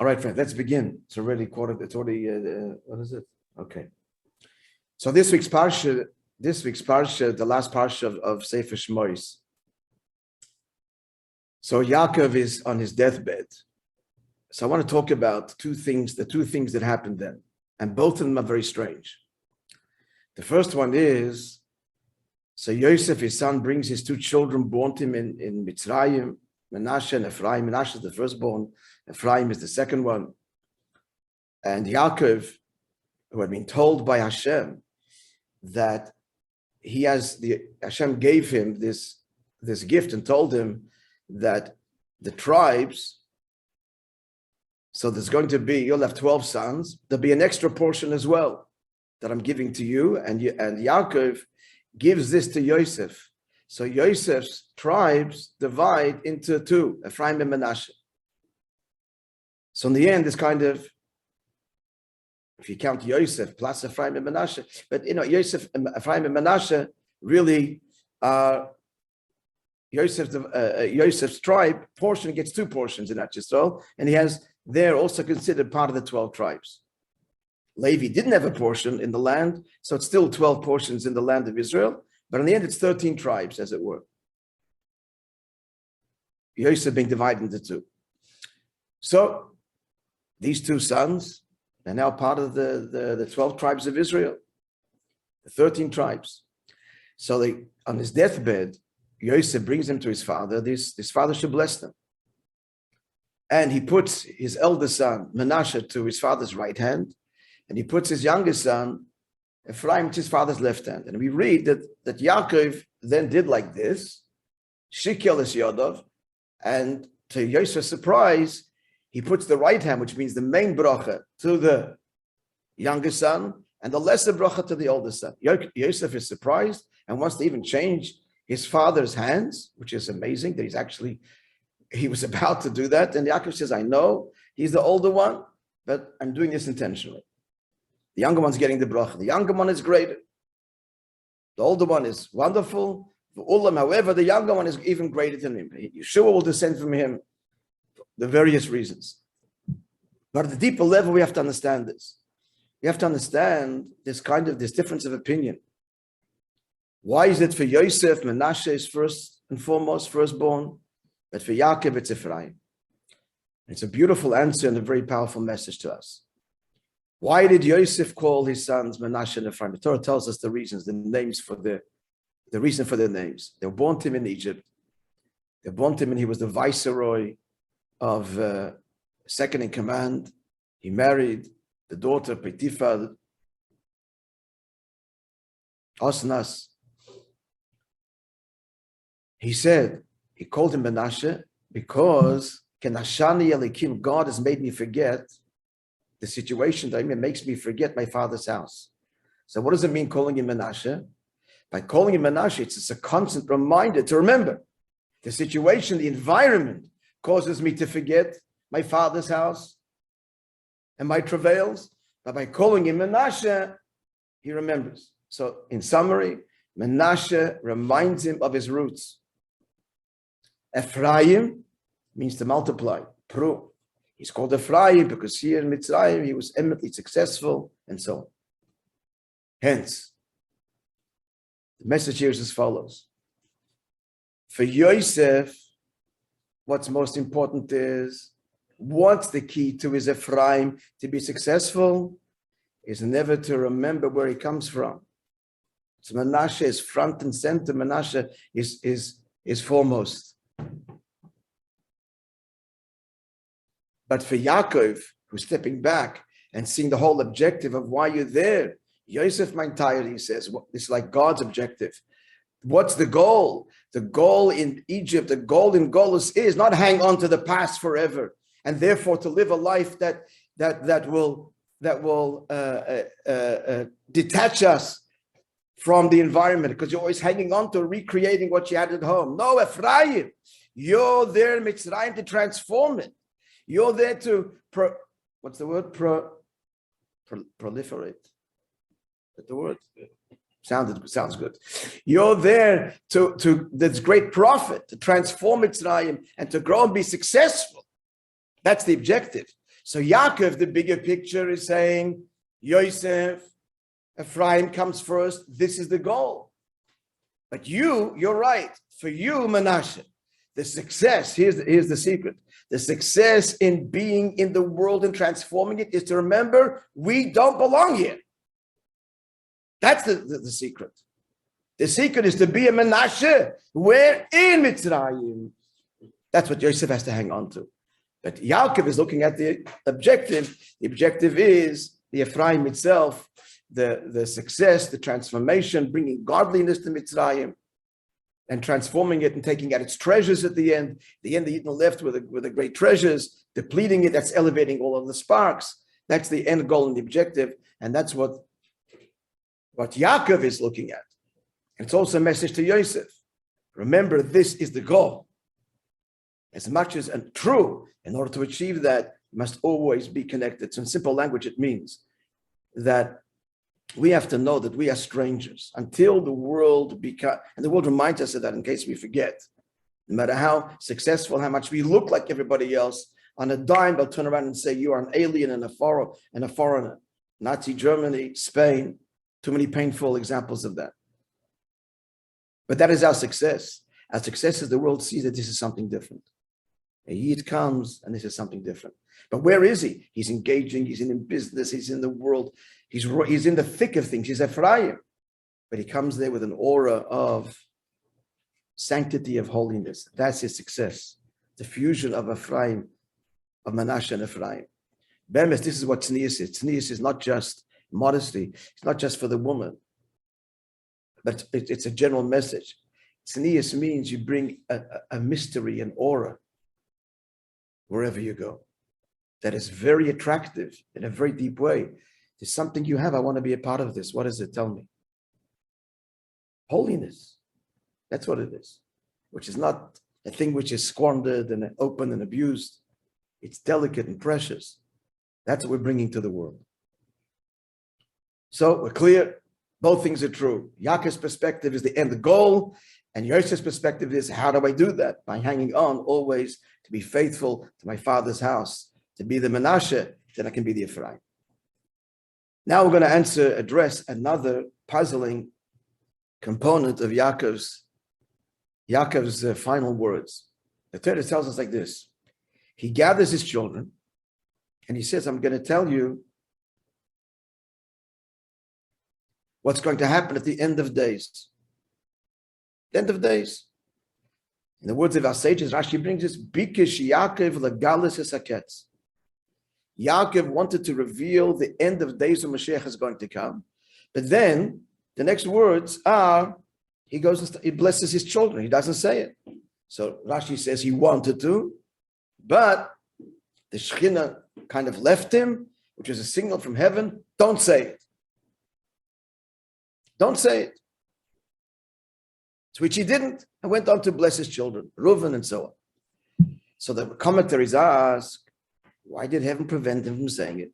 All right, friends, let's begin. It's already what is it? Okay. So this week's Parsha, the last Parsha of Sefer Shmois. So Yaakov is on his deathbed. So I want to talk about the two things that happened then. And both of them are very strange. The first one is, so Yosef, his son, brings his two children born to him in Mitzrayim, Menashe and Ephraim. Menashe is the firstborn, Ephraim is the second one. And Yaakov, who had been told by Hashem that Hashem gave him this gift and told him that the tribes, so there's going to be, you'll have 12 sons, there'll be an extra portion as well that I'm giving to you, and Yaakov gives this to Yosef. So Yosef's tribes divide into two, Ephraim and Menashe. So in the end, it's kind of, if you count Yosef plus Ephraim and Menashe, but Yosef, Ephraim and Menashe really are Yosef's tribe portion gets two portions in that Yisrael, and they're also considered part of the 12 tribes. Levi didn't have a portion in the land, so it's still 12 portions in the land of Israel, but in the end it's 13 tribes, as it were. Yosef being divided into two. So these two sons are now part of the 12 tribes of Israel, the 13 tribes. So on his deathbed, Yosef brings him to his father. This father should bless them. And he puts his eldest son, Menashe, to his father's right hand, and he puts his youngest son, Ephraim, to his father's left hand. And we read that Yaakov then did like this, Shikel es Yodov, and to Yosef's surprise, he puts the right hand, which means the main bracha, to the youngest son, and the lesser bracha to the oldest son. Yosef is surprised and wants to even change his father's hands, which is amazing that he was about to do that. And Yaakov says, I know he's the older one, but I'm doing this intentionally. The younger one's getting the bracha. The younger one is greater. The older one is wonderful. For Ulam, however, the younger one is even greater than him. Yeshua will descend from him for the various reasons. But at the deeper level, we have to understand this. We have to understand this difference of opinion. Why is it for Yosef, Menashe is first and foremost, firstborn, but for Yaakov, it's Ephraim? It's a beautiful answer and a very powerful message to us. Why did Yosef call his sons Menashe and Ephraim? The Torah tells us the reasons, the reason for their names. They were born to him in Egypt. They were born to him and he was the viceroy of second in command. He married the daughter of Potiphar, Osnas. He called him Menashe because Kenashani Elikim, God has made me forget the situation that it makes me forget my father's house. So what does it mean calling him Menashe? By calling him Menashe, it's a constant reminder to remember the situation, the environment causes me to forget my father's house and my travails. But by calling him Menashe, he remembers. So in summary, Menashe reminds him of his roots. Ephraim means to multiply, Pro. He's called Ephraim because here in Mitzrayim he was eminently successful and so on. Hence, the message here is as follows. For Yosef, what's most important is, what's the key to his Ephraim to be successful is never to remember where he comes from. So Menashe is front and center. Menashe is foremost. But for Yaakov, who's stepping back and seeing the whole objective of why you're there, Yosef Ma'antayr, he says, it's like God's objective. What's the goal? The goal in Egypt, the goal in Golus is not hang on to the past forever, and therefore to live a life that will detach us from the environment, because you're always hanging on to recreating what you had at home. No, Ephraim, you're there in Mitzrayim to transform it. You're there to proliferate. Is the word? Sounds good. You're there to this great prophet to transform Mitzrayim and to grow and be successful. That's the objective. So Yaakov, the bigger picture, is saying, Yosef, Ephraim comes first. This is the goal. But you're right. For you, Manasseh, the success, here's the secret. The success in being in the world and transforming it is to remember we don't belong here. That's the secret. The secret is to be a Manasseh. We're in Mitzrayim. That's what Yosef has to hang on to. But Yaakov is looking at the objective. The objective is the Ephraim itself, the success, the transformation, bringing godliness to Mitzrayim and transforming it and taking out its treasures at the end. The end, the Yidden left with the great treasures, depleting it, that's elevating all of the sparks. That's the end goal and the objective. And that's what Yaakov is looking at. And it's also a message to Yosef. Remember, this is the goal. As much as and true, in order to achieve that, you must always be connected. So in simple language, it means that we have to know that we are strangers until the world and the world reminds us of that in case we forget. No matter how successful, how much we look like everybody else, on a dime, they'll turn around and say, you are an alien and a foreigner. Nazi Germany, Spain, too many painful examples of that. But that is our success. Our success is the world sees that this is something different. A Yid comes and this is something different. But where is he? He's engaging, he's in business, he's in the world, he's in the thick of things, he's Ephraim. But he comes there with an aura of sanctity, of holiness. That's his success. The fusion of Ephraim, of Manasseh and Ephraim. Bemis, this is what tznius is. Tznius is not just modesty, it's not just for the woman, but it's a general message. Tznius means you bring a mystery, an aura, wherever you go. That is very attractive in a very deep way. There's something you have. I want to be a part of this. What does it tell me? Holiness. That's what it is. Which is not a thing which is squandered and open and abused. It's delicate and precious. That's what we're bringing to the world. So we're clear. Both things are true. Yaakov's perspective is the end, the goal. And Yosef's perspective is, how do I do that? By hanging on always to be faithful to my father's house, to be the Manasseh, then I can be the Ephraim. Now we're going to address another puzzling component of Yaakov's final words. The Torah tells us like this. He gathers his children and he says, I'm going to tell you what's going to happen at the end of days. End of days. In the words of our sages, Rashi brings this, Bikish Yaakov legalis esaketz. Yaakov wanted to reveal the end of days when Mashiach is going to come. But then the next words are, he blesses his children. He doesn't say it. So Rashi says he wanted to, but the Shekhinah kind of left him, which is a signal from heaven. Don't say it. Don't say it. So which he didn't, and went on to bless his children, Reuven and so on. So the commentaries ask, why did heaven prevent him from saying it?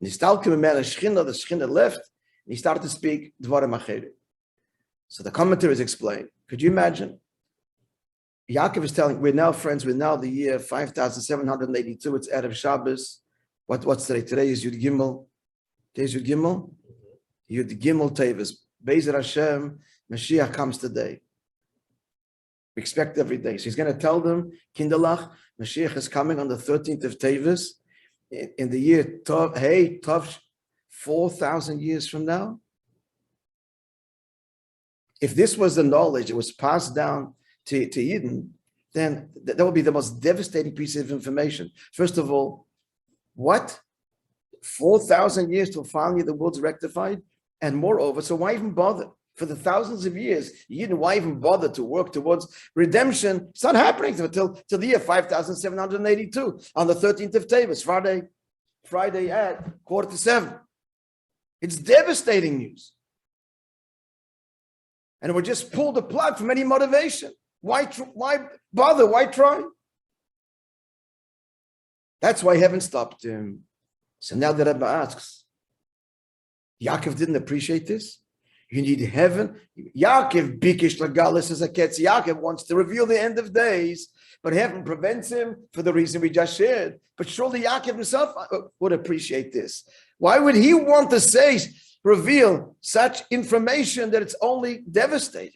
The Shekhinah left, and he started to speak Dvarim Acherim. So the commentaries explain. Could you imagine? Yaakov is telling, we're now friends, we're now the year 5782, it's Erev Shabbos. What's today? Today is Yud Gimel. Today is Yud Gimel? Yud Gimel Tevis. Be'ezer Hashem, Mashiach comes today. We expect every day. So he's going to tell them, Kinderlach, Mashiach is coming on the 13th of Tevis in the year Tov, 4,000 years from now. If this was the knowledge that was passed down to Eden, then that would be the most devastating piece of information. First of all, what? 4,000 years till finally the world's rectified? And moreover, so why even bother? For the thousands of years, why even bother to work towards redemption? It's not happening until the year 5782 on the 13th of Tevis, Friday at 6:45. It's devastating news. And it would just pull the plug from any motivation. Why bother? Why try? That's why heaven stopped him. So now the Rabbi asks, Yaakov didn't appreciate this? You need heaven. Yaakov bikish lagalis as a ketz. Yaakov wants to reveal the end of days, but heaven prevents him for the reason we just shared. But surely Yaakov himself would appreciate this. Why would he want to say, reveal such information that it's only devastating?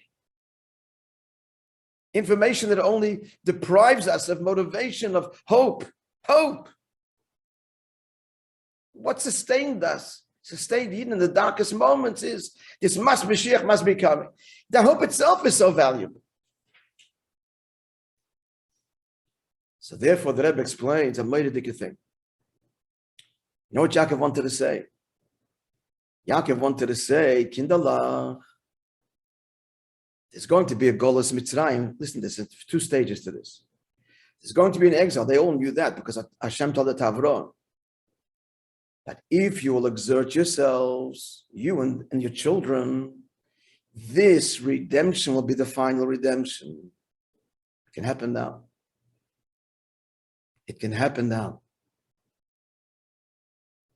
Information that only deprives us of motivation, of hope. Hope. What sustained us? Sustained even in the darkest moments is this Mashiach must be coming. The hope itself is so valuable. So therefore, the Rebbe explains a Meidike thing. You know what Yaakov wanted to say? Yaakov wanted to say, Kindalach, there's going to be a Golus Mitzrayim. Listen, there's 2 stages to this. There's going to be an exile. They all knew that because Hashem told it to Avram. But if you will exert yourselves, you and your children, this redemption will be the final redemption. It can happen now. It can happen now.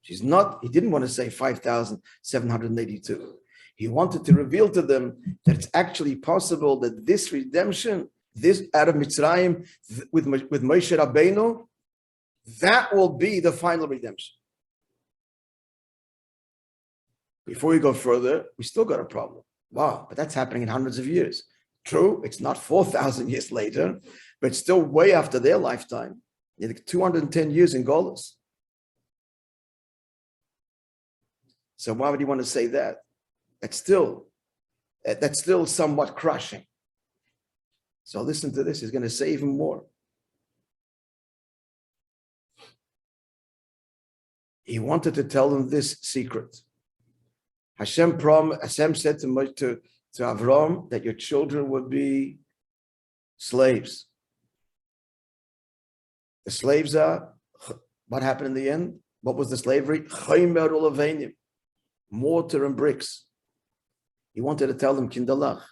He didn't want to say 5,782. He wanted to reveal to them that it's actually possible that this redemption, this out of Mitzrayim with Moishe Rabbeinu, that will be the final redemption. Before we go further, we still got a problem. Wow, but that's happening in hundreds of years. True, it's not 4,000 years later, but it's still way after their lifetime. 210 years in Golus. So why would he want to say that? That's still somewhat crushing. So listen to this, he's going to say even more. He wanted to tell them this secret. Hashem said to Avram that your children would be slaves. The slaves are, what happened in the end? What was the slavery? Mortar and bricks. He wanted to tell them, Kindalach,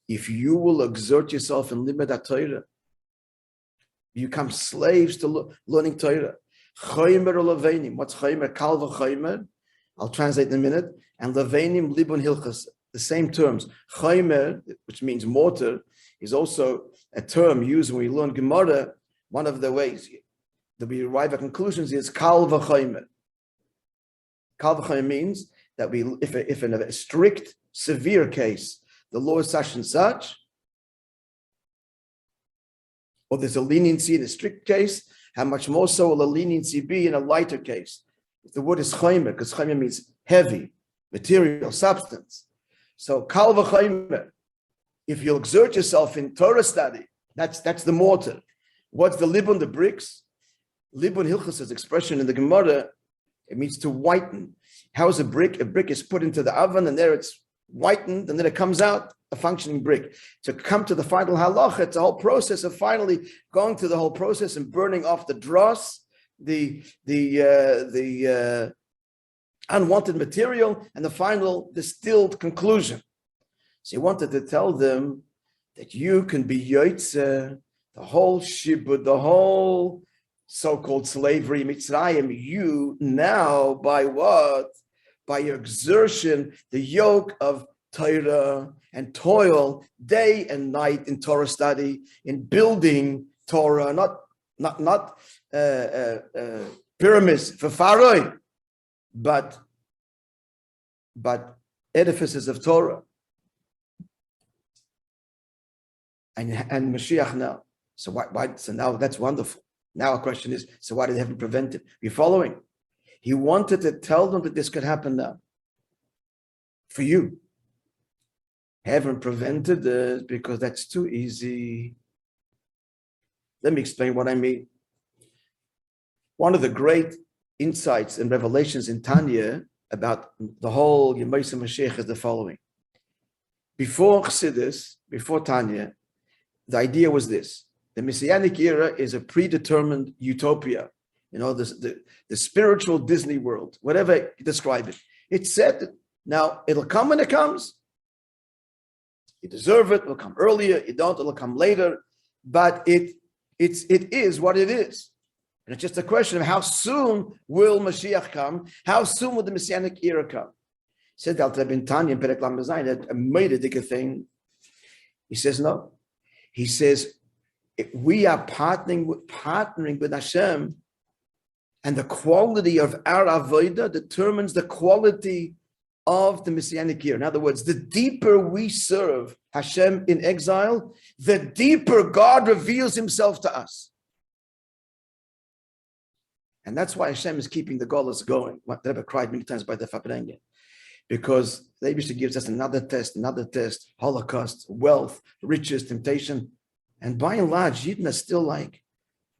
if you will exert yourself in Limud Torah, you become slaves to learning Torah. Chaymer Levanim. What's Chaymer? Kal v'chaymer. I'll translate in a minute. And Levanim Libun Hilchas. The same terms. Chaymer, which means mortar, is also a term used when we learn Gemara. One of the ways that we arrive at conclusions is Kal v'chaymer. Kal v'chaymer means that if in a strict, severe case, the law is such and such, or there's a leniency in a strict case, how much more so will a leniency be in a lighter case? If the word is chaymer, because chaymer means heavy, material, substance. So kal v'chaymer, if you'll exert yourself in Torah study, that's the mortar. What's the libun, the bricks? Libun Hilchas' expression in the Gemara, it means to whiten. How is a brick? A brick is put into the oven and there it's whitened and then it comes out a functioning brick. To come to the final halacha, it's a whole process of finally going through the whole process and burning off the dross, the unwanted material, and the final distilled conclusion. So he wanted to tell them that you can be yotze, the whole shibud, the whole so-called slavery, Mitzrayim, you now, by what? By your exertion, the yoke of Torah and toil day and night in Torah study, in building Torah, not pyramids for Pharaoh, but edifices of Torah. And Mashiach now. So why? So now that's wonderful. Now our question is, so why did heaven prevent it? You're following? He wanted to tell them that this could happen now. For you. Heaven prevented this because that's too easy. Let me explain what I mean. One of the great insights and revelations in Tanya about the whole Yemais Mashiach is the following. Before Chassidus, before Tanya, the idea was this. The Messianic era is a predetermined utopia. You know, the spiritual Disney world, whatever you describe it. It's said, now it'll come when it comes. You deserve it, it'll come earlier, you don't, it'll come later. But it is what it is. And it's just a question of how soon will Mashiach come? How soon will the Messianic era come? Said the Alter Rebbe in Tanya in Perek Lamed Zayin, that a meidic thing. He says no. He says we are partnering with Hashem, and the quality of our avodah determines the quality of the Messianic year. In other words, the deeper we serve Hashem in exile, the deeper God reveals himself to us. And that's why Hashem is keeping the Golus going. What Rebbe cried many times by the Fabrengen. Because the Eibishter gives us another test, Holocaust, wealth, riches, temptation. And by and large, Yidden are still like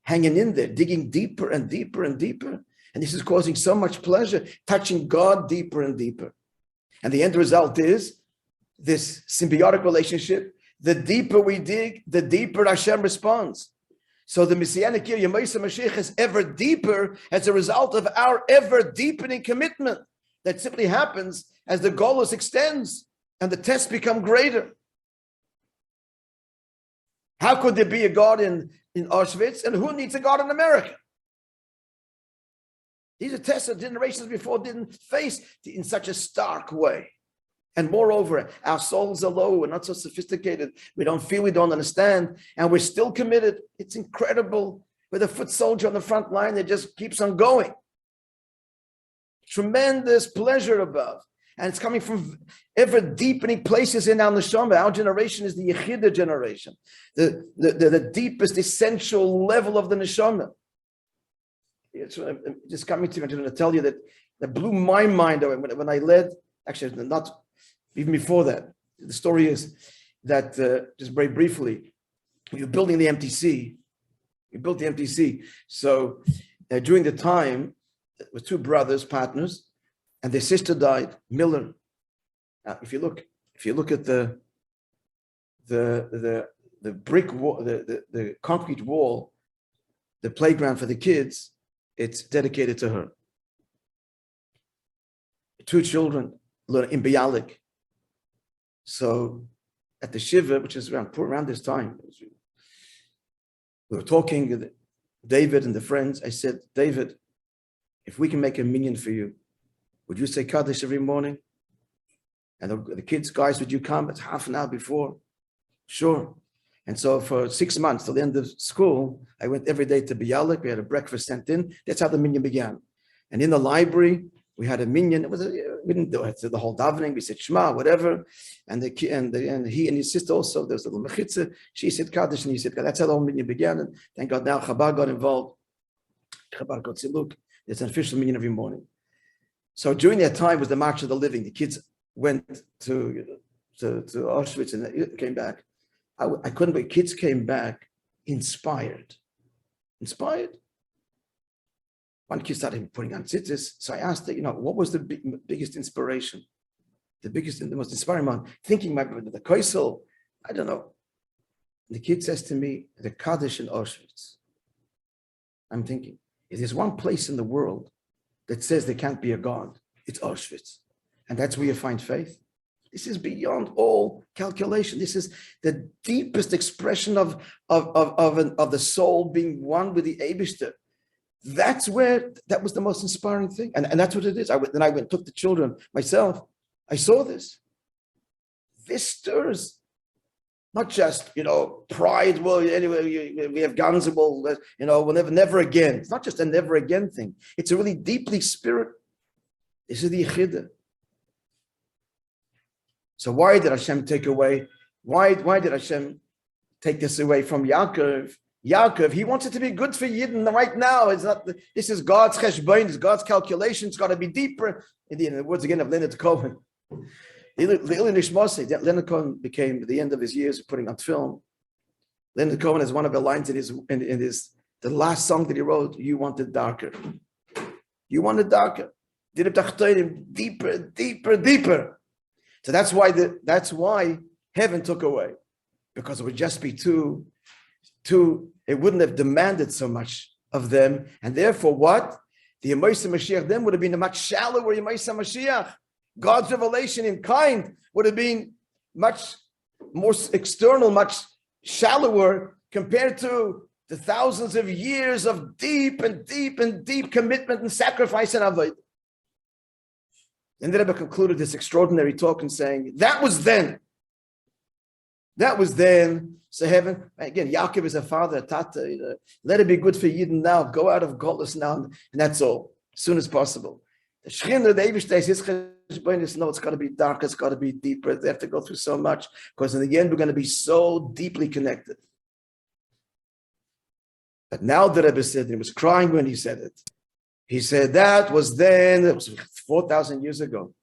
hanging in there, digging deeper and deeper and deeper. And this is causing so much pleasure, touching God deeper and deeper. And the end result is this symbiotic relationship. The deeper we dig, the deeper Hashem responds. So the Messianic year, Yemaisa Mashiach, is ever deeper as a result of our ever deepening commitment that simply happens as the Golus extends and the tests become greater. How could there be a God in Auschwitz, and who needs a God in America? These are tests that generations before didn't face in such a stark way. And moreover, our souls are low, we're not so sophisticated, we don't feel, we don't understand, and we're still committed. It's incredible. With a foot soldier on the front line that just keeps on going. Tremendous pleasure above. And it's coming from ever deepening places in our neshama. Our generation is the Yechida generation, the deepest essential level of the neshama. It's just coming to me, I'm going to tell you that blew my mind away when I led, actually not even before that. The story is that, just very briefly, we were building the MTC. We built the MTC. So during the time, with two brothers, partners, and their sister died, Miller. Now, if you look at the brick wall, the concrete wall, the playground for the kids, it's dedicated to her. Two children learn in Bialik. So at the Shiva, which is around this time, we were talking, David and the friends. I said, David, if we can make a minyan for you, would you say Kaddish every morning? And the kids, guys, would you come? It's half an hour before. Sure. And so for 6 months till the end of school, I went every day to Bialik. We had a breakfast sent in. That's how the minyan began. And in the library, we had a minyan. We didn't do it, the whole davening. We said Shema, whatever. And he and his sister also, there was a little mechitza. She said Kaddish and he said Kaddish. That's how the whole minyan began. And thank God now Chabad got involved. Chabad got said, look, there's an official minyan every morning. So during that time was the March of the Living. The kids went to Auschwitz and came back. I couldn't believe kids came back inspired. Inspired. One kid started putting on tzitzis. So I asked her, what was the biggest inspiration? The most inspiring one? Thinking about the Koisel, I don't know. The kid says to me, the Kaddish in Auschwitz. I'm thinking, if there's one place in the world that says there can't be a God, it's Auschwitz. And that's where you find faith. This is beyond all calculation. This is the deepest expression of the soul being one with the Eibishter. That was the most inspiring thing. And that's what it is. Then I went and took the children myself. I saw this. This stirs not just, pride. Well, anyway, we have guns and we'll never again. It's not just a never again thing. It's a really deeply spirit. This is the Yechidah. So why did Hashem take away? Why did Hashem take this away from Yaakov? Yaakov, he wants it to be good for Yidden right now. It's not. This is God's cheshbon. It's God's calculation. It's got to be deeper. In the words again of Leonard Cohen. Leonard Cohen became, at the end of his years of putting on film, Leonard Cohen has one of the lines in the last song that he wrote, you want it darker. You want it darker. Did it deeper, deeper, deeper. So that's why heaven took away, because it would just be too, it wouldn't have demanded so much of them. And therefore what? The Moishe Mashiach then would have been a much shallower Moishe Mashiach. God's revelation in kind would have been much more external, much shallower compared to the thousands of years of deep and deep and deep commitment and sacrifice and avodah. And the Rebbe concluded this extraordinary talk in saying, that was then. That was then. So heaven, again, Yaakov is a father, a tata. Let it be good for Yidden now. Go out of Golus now, and that's all, as soon as possible. The Shechina, the Eivish days, his cheshbonos, no, it's got to be darker, it's got to be deeper. They have to go through so much, because in the end, we're going to be so deeply connected. But now the Rebbe said, and he was crying when he said it. He said, that was then, it was 4,000 years ago.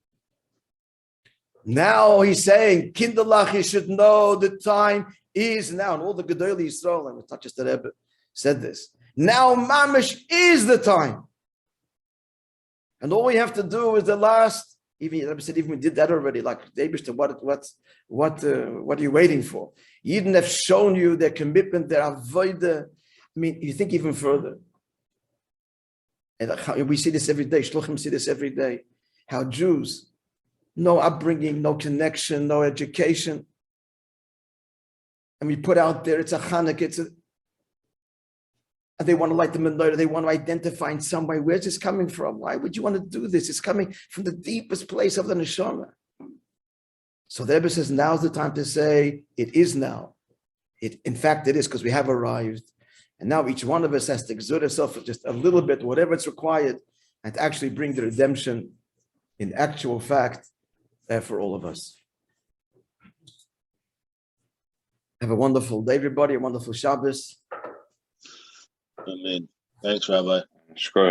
Now he's saying, Kinderlach, you should know the time is now. And all the Gedolei Yisrael, and not just the Rebbe, said this. Now Mamish is the time. And all we have to do is the last, even the Rebbe said, even we did that already, like, what are you waiting for? Yidden have shown you their commitment, their avodah. I mean, you think even further. And we see this every day. Shluchim see this every day. How Jews, no upbringing, no connection, no education. And we put out there, it's a Chanukah, and they want to light the menorah, they want to identify in some way, where's this coming from? Why would you want to do this? It's coming from the deepest place of the neshama. So the Rebbe says, now's the time to say, it is now. In fact, it is, because we have arrived. And now each one of us has to exert herself just a little bit, whatever it's required, and to actually bring the redemption in actual fact for all of us. Have a wonderful day, everybody, a wonderful Shabbos. Amen. Thanks, Rabbi. Sure.